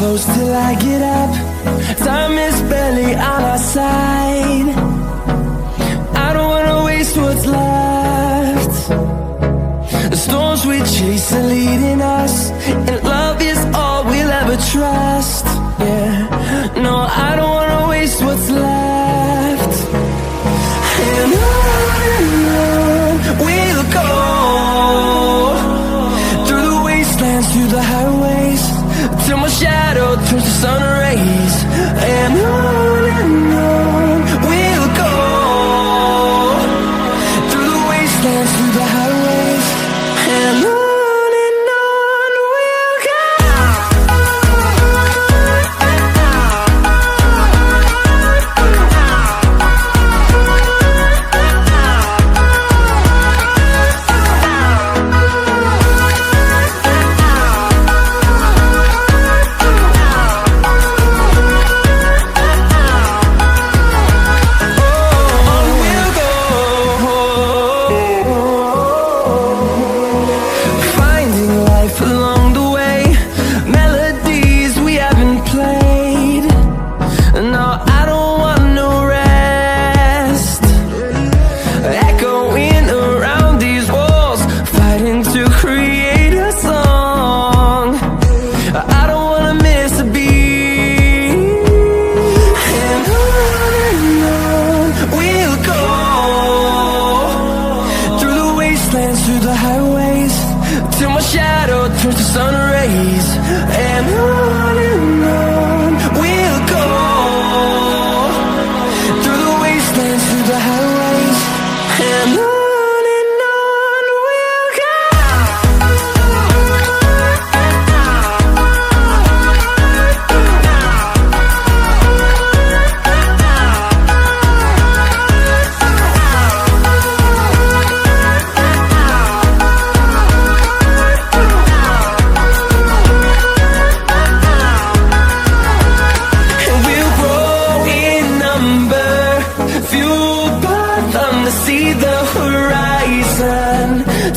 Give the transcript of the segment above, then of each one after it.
close till I get up. Time is barely on our side. I don't wanna waste what's left. The storms we chase are leading us, and love is all we'll ever trust. Yeah, no, I don't wanna waste what's left. And on we'll go, through the wastelands, through the highways, till my shadow turns to sun rays. And on we'll go, through the wastelands, through the highways, and on we'll go. Through the highways, till my shadow turns to sun rays. And on we'll go, through the wastelands, through the highways, and on we'll go. See the horizon,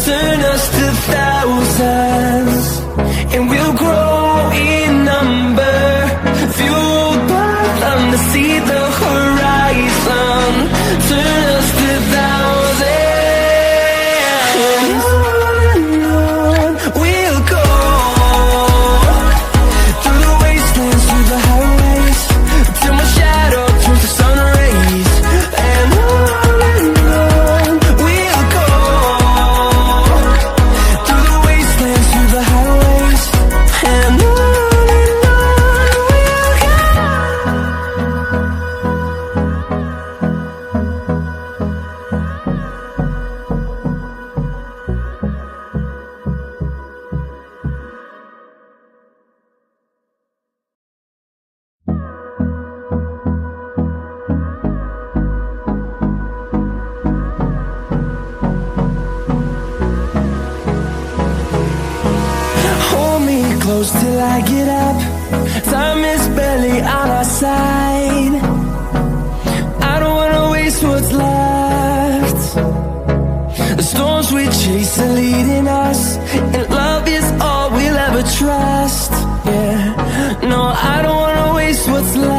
turn us to thousands, and we'll grow in number, fueled by them to see the horizon, turn us to thousands. And on we'll go, through the wastelands, through the highways, till my shadow turns to sun rays. And close till I get up. Time is barely on our side. I don't wanna waste what's left. The storms we chase are leading us, and love is all we'll ever trust. Yeah, no, I don't wanna waste what's left.